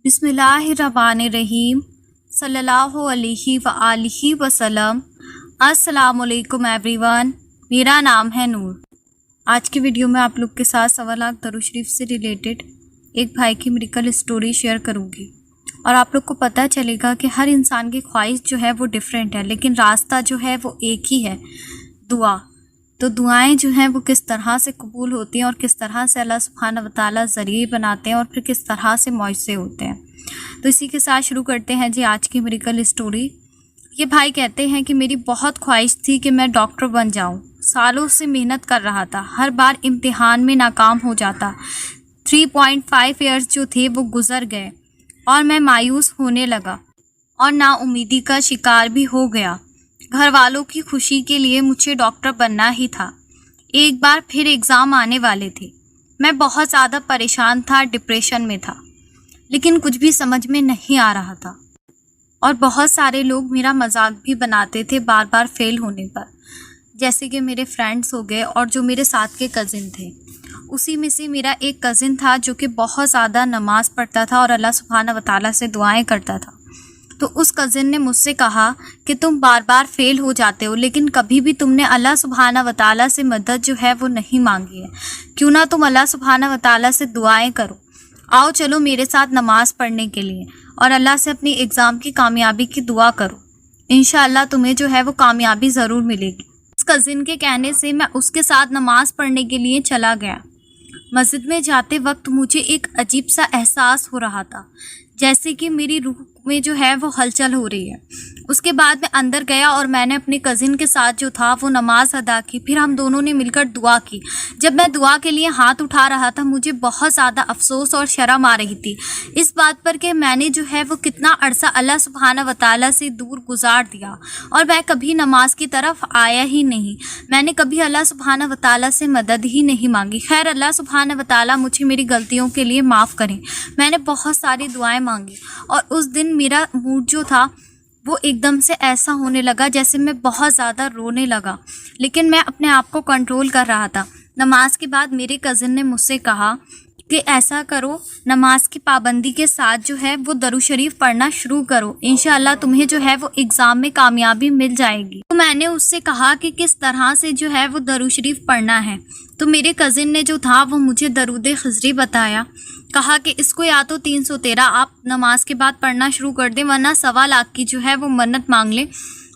बिस्मिल्लाहिर्रहमानिर्रहीम सल्लल्लाहु अलैहि व आलिहि वसल्लम। अस्सलाम वालेकुम एवरीवन, मेरा नाम है नूर। आज की वीडियो में आप लोग के साथ सवा लाख दरूद शरीफ से रिलेटेड एक भाई की मिरेकल स्टोरी शेयर करूंगी और आप लोग को पता चलेगा कि हर इंसान की ख्वाहिश जो है वो डिफरेंट है, लेकिन रास्ता जो है वो एक ही है, दुआ। तो दुआएं जो हैं वो किस तरह से कबूल होती हैं और किस तरह से अल्लाह सुब्हानहू व तआला ज़रिए बनाते हैं और फिर किस तरह से मुआज़े होते हैं। तो इसी के साथ शुरू करते हैं जी आज की मिरेकल स्टोरी। ये भाई कहते हैं कि मेरी बहुत ख्वाहिश थी कि मैं डॉक्टर बन जाऊं। सालों से मेहनत कर रहा था, हर बार इम्तिहान में नाकाम हो जाता। 3.5 ईयर्स जो थे वो गुजर गए और मैं मायूस होने लगा और नाउमीदी का शिकार भी हो गया। घर वालों की खुशी के लिए मुझे डॉक्टर बनना ही था। एक बार फिर एग्ज़ाम आने वाले थे। मैं बहुत ज़्यादा परेशान था, डिप्रेशन में था, लेकिन कुछ भी समझ में नहीं आ रहा था और बहुत सारे लोग मेरा मजाक भी बनाते थे बार बार फेल होने पर, जैसे कि मेरे फ्रेंड्स हो गए और जो मेरे साथ के कज़िन थे। उसी में से मेरा एक कज़िन था जो कि बहुत ज़्यादा नमाज़ पढ़ता था और अल्लाह सुब्हानहू व तआला से दुआएं करता था। तो उस कज़िन ने मुझसे कहा कि तुम बार बार फेल हो जाते हो, लेकिन कभी भी तुमने अल्लाह सुब्हानहू व तआला से मदद जो है वो नहीं मांगी है। क्यों ना तुम अल्लाह सुब्हानहू व तआला से दुआएं करो। आओ चलो मेरे साथ नमाज़ पढ़ने के लिए और अल्लाह से अपनी एग्ज़ाम की कामयाबी की दुआ करो। इंशाअल्लाह तुम्हें जो है वो कामयाबी ज़रूर मिलेगी। उस कज़िन के कहने से मैं उसके साथ नमाज़ पढ़ने के लिए चला गया। मस्जिद में जाते वक्त मुझे एक अजीब सा एहसास हो रहा था, जैसे कि मेरी रूह में जो है वो हलचल हो रही है। उसके बाद मैं अंदर गया और मैंने अपने कज़िन के साथ जो था वो नमाज अदा की। फिर हम दोनों ने मिलकर दुआ की। जब मैं दुआ के लिए हाथ उठा रहा था मुझे बहुत ज़्यादा अफसोस और शर्म आ रही थी इस बात पर कि मैंने जो है वो कितना अरसा अल्लाह सुब्हानहू व तआला से दूर गुजार दिया और मैं कभी नमाज की तरफ आया ही नहीं। मैंने कभी अल्लाह सुब्हानहू व तआला से मदद ही नहीं मांगी। खैर, अल्लाह सुब्हानहू व तआला मुझे मेरी गलतियों के लिए माफ़ करें। मैंने बहुत सारी दुआएँ मांगी और उस दिन मेरा मूड जो था वो एकदम से ऐसा होने लगा जैसे मैं बहुत ज़्यादा रोने लगा, लेकिन मैं अपने आप को कंट्रोल कर रहा था। नमाज के बाद मेरे कज़िन ने मुझसे कहा कि ऐसा करो, नमाज की पाबंदी के साथ जो है वो दरूद शरीफ पढ़ना शुरू करो, इंशाअल्लाह तुम्हें जो है वो एग्ज़ाम में कामयाबी मिल जाएगी। तो मैंने उससे कहा कि किस तरह से जो है वो दरूद शरीफ पढ़ना है। तो मेरे कज़िन ने जो था वो मुझे दरूद खिज़री बताया। कहा कि इसको या तो 313 आप नमाज के बाद पढ़ना शुरू कर दें, वरना 1.25 लाख की जो है वो मन्नत मांग लें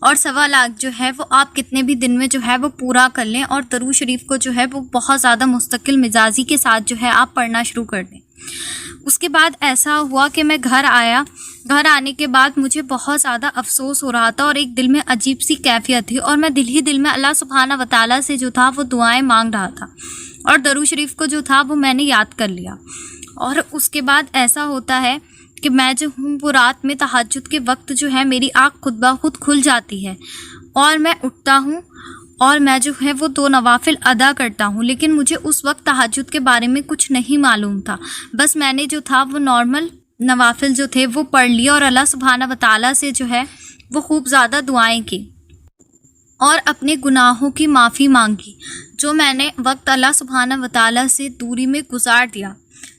और 1.25 लाख जो है वो आप कितने भी दिन में जो है वो पूरा कर लें और दरूद शरीफ को जो है वो बहुत ज़्यादा मुस्तकिल मिजाजी के साथ जो है आप पढ़ना शुरू कर दें। उसके बाद ऐसा हुआ कि मैं घर आया। घर आने के बाद मुझे बहुत ज़्यादा अफसोस हो रहा था और एक दिल में अजीब सी कैफियत थी और मैं दिल ही दिल में अल्लाह सुब्हानहू व तआला से जो था वो दुआएं मांग रहा था और दरूद शरीफ को जो था वो मैंने याद कर लिया। और उसके बाद ऐसा होता है कि मैं जो हूँ वो रात में तहज्जुद के वक्त जो है मेरी आँख खुद ब खुद खुल जाती है और मैं उठता हूँ और मैं जो है वो 2 नवाफिल अदा करता हूँ। लेकिन मुझे उस वक्त तहज्जुद के बारे में कुछ नहीं मालूम था, बस मैंने जो था वो नॉर्मल नवाफिल जो थे वो पढ़ लिया और अल्लाह सुब्हानहू व तआला से जो है वो खूब ज़्यादा दुआएं की और अपने गुनाहों की माफ़ी मांगी जो मैंने वक्त अल्लाह सुब्हानहू व तआला से दूरी में गुजार दिया।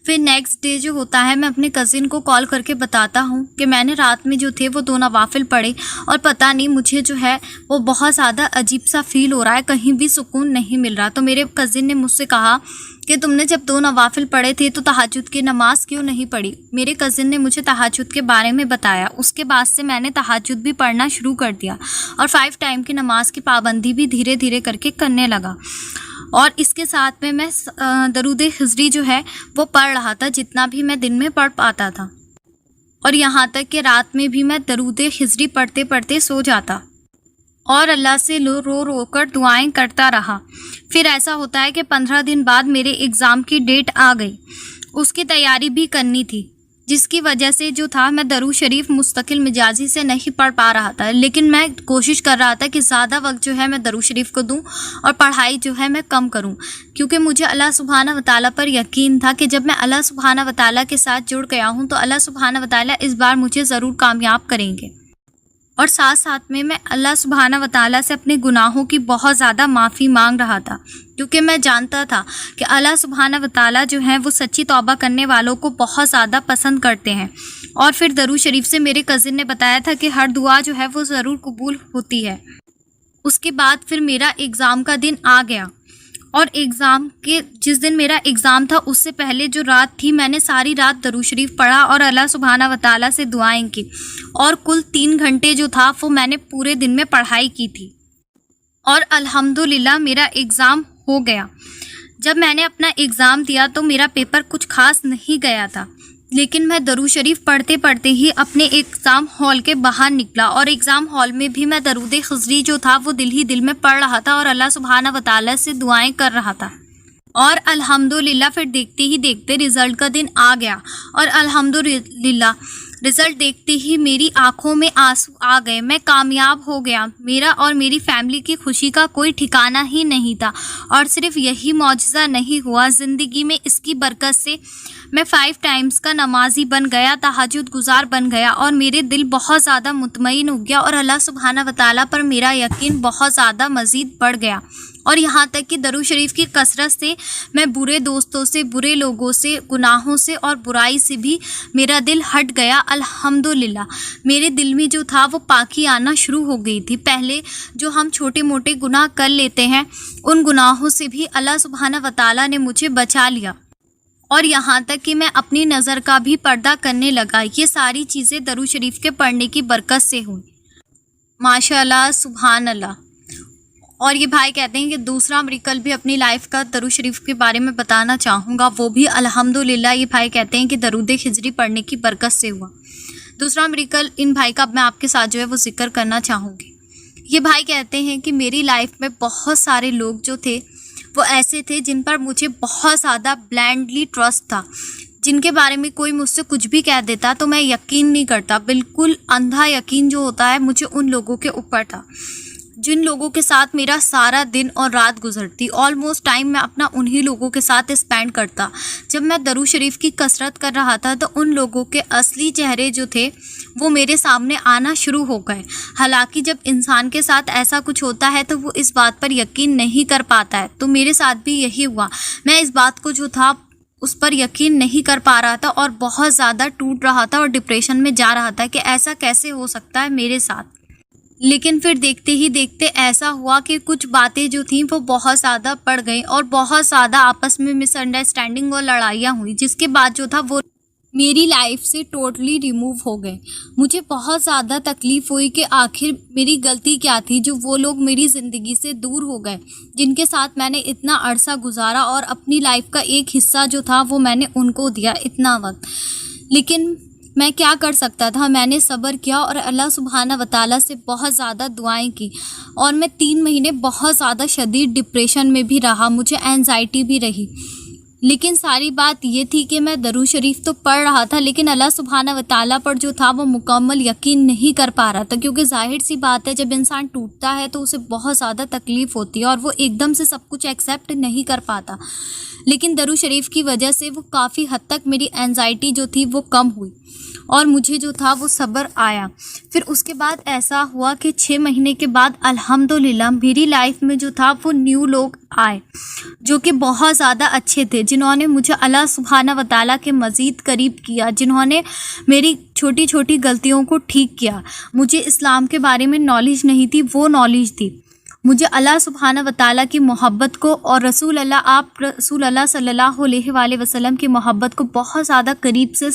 फिर नेक्स्ट डे जो होता है मैं अपने कज़िन को कॉल करके बताता हूँ कि मैंने रात में जो थे वो 2 नवाफिल पढ़े और पता नहीं मुझे जो है वो बहुत ज़्यादा अजीब सा फ़ील हो रहा है, कहीं भी सुकून नहीं मिल रहा। तो मेरे कज़िन ने मुझसे कहा कि तुमने जब 2 नवाफिल पढ़े थे तो तहज्जुद की नमाज़ क्यों नहीं पढ़ी। मेरे कज़िन ने मुझे तहज्जुद के बारे में बताया। उसके बाद से मैंने तहज्जुद भी पढ़ना शुरू कर दिया और 5 टाइम की नमाज़ की पाबंदी भी धीरे धीरे करके करने लगा और इसके साथ में मैं दरूद खिज़री जो है वो पढ़ रहा था जितना भी मैं दिन में पढ़ पाता था और यहाँ तक कि रात में भी मैं दरूद खिज़री पढ़ते पढ़ते सो जाता और अल्लाह से रो रो कर दुआएं करता रहा। फिर ऐसा होता है कि 15 दिन बाद मेरे एग्ज़ाम की डेट आ गई। उसकी तैयारी भी करनी थी, जिसकी वजह से जो था मैं दरूद शरीफ मुस्तकिल मिजाजी से नहीं पढ़ पा रहा था, लेकिन मैं कोशिश कर रहा था कि ज़्यादा वक्त जो है मैं दरूद शरीफ को दूं और पढ़ाई जो है मैं कम करूं, क्योंकि मुझे अल्लाह सुब्हानहू व तआला पर यकीन था कि जब मैं अल्लाह सुब्हानहू व तआला के साथ जुड़ गया हूं तो अल्लाह सुब्हानहू व तआला इस बार मुझे ज़रूर कामयाब करेंगे। और साथ साथ में मैं अल्लाह सुब्हानहू व तआला से अपने गुनाहों की बहुत ज़्यादा माफ़ी मांग रहा था, क्योंकि मैं जानता था कि अल्लाह सुब्हाना व तआला जो है वो सच्ची तौबा करने वालों को बहुत ज़्यादा पसंद करते हैं। और फिर दरूद शरीफ से मेरे कज़िन ने बताया था कि हर दुआ जो है वो ज़रूर कबूल होती है। उसके बाद फिर मेरा एग्ज़ाम का दिन आ गया और एग्ज़ाम के जिस दिन मेरा एग्ज़ाम था उससे पहले जो रात थी मैंने सारी रात दरूद शरीफ पढ़ा और अल्लाह सुब्हाना व तआला से दुआएं की और कुल 3 घंटे जो था वो मैंने पूरे दिन में पढ़ाई की थी और अल्हम्दुलिल्लाह मेरा एग्ज़ाम हो गया। जब मैंने अपना एग्ज़ाम दिया तो मेरा पेपर कुछ खास नहीं गया था, लेकिन मैं दरूद शरीफ पढ़ते पढ़ते ही अपने एग्ज़ाम हॉल के बाहर निकला और एग्ज़ाम हॉल में भी मैं दरूद खिज़री जो था वो दिल ही दिल में पढ़ रहा था और अल्लाह सुब्हाना व तआला से दुआएं कर रहा था। और अल्हम्दुलिल्लाह फिर देखते ही देखते रिज़ल्ट का दिन आ गया और अल्हम्दुलिल्लाह रिज़ल्ट देखते ही मेरी आंखों में आंसू आ गए। मैं कामयाब हो गया। मेरा और मेरी फैमिली की खुशी का कोई ठिकाना ही नहीं था। और सिर्फ यही मौजज़ा नहीं हुआ, ज़िंदगी में इसकी बरकत से मैं 5 टाइम्स का नमाजी बन गया, तहज्जुद गुजार बन गया और मेरे दिल बहुत ज़्यादा मुतमईन हो गया और अल्लाह सुब्हाना व तआला पर मेरा यकीन बहुत ज़्यादा मज़ीद बढ़ गया। और यहाँ तक कि दरूद शरीफ की कसरत से मैं बुरे दोस्तों से, बुरे लोगों से, गुनाहों से और बुराई से भी मेरा दिल हट गया। अल्हम्दुलिल्लाह मेरे दिल में जो था वो पाकी आना शुरू हो गई थी। पहले जो हम छोटे मोटे गुनाह कर लेते हैं उन गुनाहों से भी अल्लाह सुब्हाना व तआला ने मुझे बचा लिया और यहाँ तक कि मैं अपनी नज़र का भी पर्दा करने लगा। ये सारी चीज़ें दरूद शरीफ के पढ़ने की बरकत से हुई। माशाअल्लाह, सुभान अल्लाह। और ये भाई कहते हैं कि दूसरा मिरेकल भी अपनी लाइफ का दरूद शरीफ के बारे में बताना चाहूँगा, वो भी अल्हम्दुलिल्लाह ये भाई कहते हैं कि दरूद खिज़री पढ़ने की बरकत से हुआ। दूसरा मिरेकल इन भाई का मैं आपके साथ जो है वो जिक्र करना चाहूँगी। ये भाई कहते हैं कि मेरी लाइफ में बहुत सारे लोग जो थे वो ऐसे थे जिन पर मुझे बहुत ज़्यादा ब्लाइंडली ट्रस्ट था, जिनके बारे में कोई मुझसे कुछ भी कह देता तो मैं यकीन नहीं करता। बिल्कुल अंधा यकीन जो होता है मुझे उन लोगों के ऊपर था, जिन लोगों के साथ मेरा सारा दिन और रात गुजरती। ऑलमोस्ट टाइम मैं अपना उन्हीं लोगों के साथ स्पेंड करता। जब मैं दरूद शरीफ की कसरत कर रहा था तो उन लोगों के असली चेहरे जो थे वो मेरे सामने आना शुरू हो गए। हालांकि जब इंसान के साथ ऐसा कुछ होता है तो वो इस बात पर यकीन नहीं कर पाता है, तो मेरे साथ भी यही हुआ। मैं इस बात को जो था उस पर यकीन नहीं कर पा रहा था और बहुत ज़्यादा टूट रहा था और डिप्रेशन में जा रहा था कि ऐसा कैसे हो सकता है मेरे साथ। लेकिन फिर देखते ही देखते ऐसा हुआ कि कुछ बातें जो थीं वो बहुत ज़्यादा बढ़ गई और बहुत ज़्यादा आपस में मिसअंडरस्टैंडिंग और लड़ाइयाँ हुई, जिसके बाद जो था वो मेरी लाइफ से टोटली रिमूव हो गए। मुझे बहुत ज़्यादा तकलीफ़ हुई कि आखिर मेरी गलती क्या थी जो वो लोग मेरी ज़िंदगी से दूर हो गए, जिनके साथ मैंने इतना अरसा गुजारा और अपनी लाइफ का एक हिस्सा जो था वो मैंने उनको दिया इतना वक्त। लेकिन मैं क्या कर सकता था, मैंने सब्र किया और अल्लाह सुब्हाना व तआला से बहुत ज़्यादा दुआएं की और मैं 3 महीने बहुत ज़्यादा शदीद डिप्रेशन में भी रहा, मुझे एंजाइटी भी रही। लेकिन सारी बात ये थी कि मैं दरूद शरीफ तो पढ़ रहा था लेकिन अल्लाह सुब्हाना व तआला पर जो था वो मुकम्मल यकीन नहीं कर पा रहा था, क्योंकि जाहिर सी बात है जब इंसान टूटता है तो उसे बहुत ज़्यादा तकलीफ़ होती है और वो एकदम से सब कुछ एक्सेप्ट नहीं कर पाता। लेकिन दरूद शरीफ की वजह से वो काफ़ी हद तक मेरी एंजाइटी जो थी वो कम हुई और मुझे जो था वो सब्र आया। फिर उसके बाद ऐसा हुआ कि 6 महीने के बाद अल्हम्दुलिल्लाह मेरी लाइफ में जो था वो न्यू लोग आए जो कि बहुत ज़्यादा अच्छे थे, जिन्होंने मुझे अल्लाह सुब्हाना व तआला के मज़ीद करीब किया, जिन्होंने मेरी छोटी छोटी गलतियों को ठीक किया। मुझे इस्लाम के बारे में नॉलेज नहीं थी, वो नॉलेज थी। मुझे अल्लाह सुब्हाना व तआला की मोहब्बत को और रसूल अल्लाह सल्लल्लाहु अलैहि वसल्लम की मोहब्बत को बहुत ज़्यादा करीब से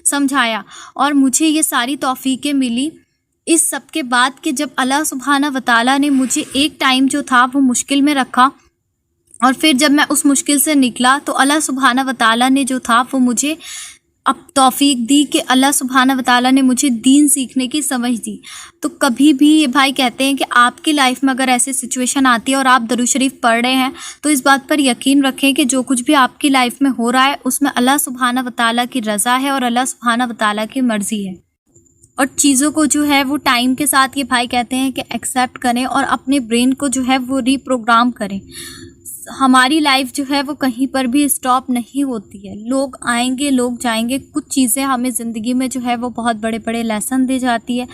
समझाया और मुझे ये सारी तौफीकें मिली इस सब के बाद कि जब अल्लाह सुब्हाना व तआला ने मुझे एक टाइम जो था वो मुश्किल में रखा और फिर जब मैं उस मुश्किल से निकला तो अल्लाह सुब्हाना व तआला ने जो था वो मुझे अब तौफीक दी कि अल्लाह सुब्हाना व तआला ने मुझे दीन सीखने की समझ दी। तो कभी भी ये भाई कहते हैं कि आपकी लाइफ में अगर ऐसी सिचुएशन आती है और आप दरूद शरीफ पढ़ रहे हैं तो इस बात पर यकीन रखें कि जो कुछ भी आपकी लाइफ में हो रहा है उसमें अल्लाह सुब्हाना व तआला की रज़ा है और अल्लाह सुब्हाना व तआला की मर्ज़ी है। और चीज़ों को जो है वो टाइम के साथ ये भाई कहते हैं कि एक्सेप्ट करें और अपने ब्रेन को जो है वो रीप्रोग्राम करें। हमारी लाइफ जो है वो कहीं पर भी स्टॉप नहीं होती है, लोग आएंगे लोग जाएंगे। कुछ चीज़ें हमें ज़िंदगी में जो है वो बहुत बड़े बड़े लेसन दे जाती है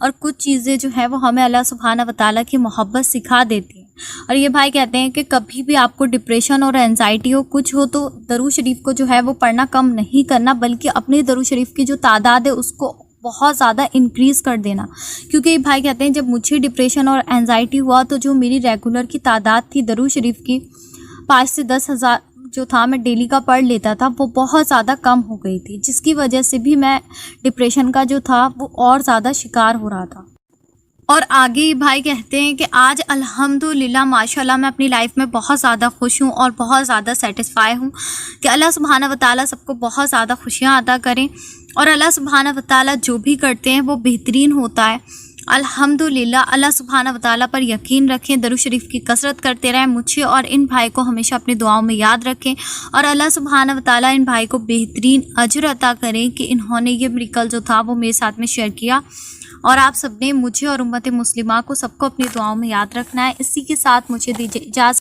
और कुछ चीज़ें जो है वो हमें अल्लाह सुब्हाना व तआला की मोहब्बत सिखा देती है। और ये भाई कहते हैं कि कभी भी आपको डिप्रेशन और एंजाइटी हो, कुछ हो, तो दरूद शरीफ को जो है वो पढ़ना कम नहीं करना, बल्कि अपने दरूद शरीफ की जो तादाद है उसको बहुत ज़्यादा इंक्रीज़ कर देना। क्योंकि ये भाई कहते हैं जब मुझे डिप्रेशन और एंजाइटी हुआ तो जो मेरी रेगुलर की तादाद थी दरूद शरीफ की 5 से 10 हज़ार जो था मैं डेली का पढ़ लेता था, वो बहुत ज़्यादा कम हो गई थी, जिसकी वजह से भी मैं डिप्रेशन का जो था वो और ज़्यादा शिकार हो रहा था। और आगे भाई कहते हैं कि आज अल्हम्दुलिल्लाह माशाल्लाह मैं अपनी लाइफ में बहुत ज़्यादा खुश हूँ और बहुत ज़्यादा सेटिस्फाई हूँ कि अल्लाह सुब्हाना व तआला सबको बहुत ज़्यादा खुशियाँ अता करें, और अल्लाह सुब्हाना व तआला जो भी करते हैं वो बेहतरीन होता है। अल्हम्दुलिल्लाह अल्लाह सुब्हाना व तआला पर यकीन रखें, दरूद शरीफ की कसरत करते रहें, मुझे और इन भाई को हमेशा अपनी दुआओं में याद रखें, और अल्लाह सुब्हाना व तआला इन भाई को बेहतरीन अजर अता करें कि इन्होंने ये मिरेकल जो था वो मेरे साथ में शेयर किया। और आप सबने मुझे और उम्मत मुस्लिमा को सबको अपनी दुआओं में याद रखना है। इसी के साथ मुझे दीजिए इजाज़त।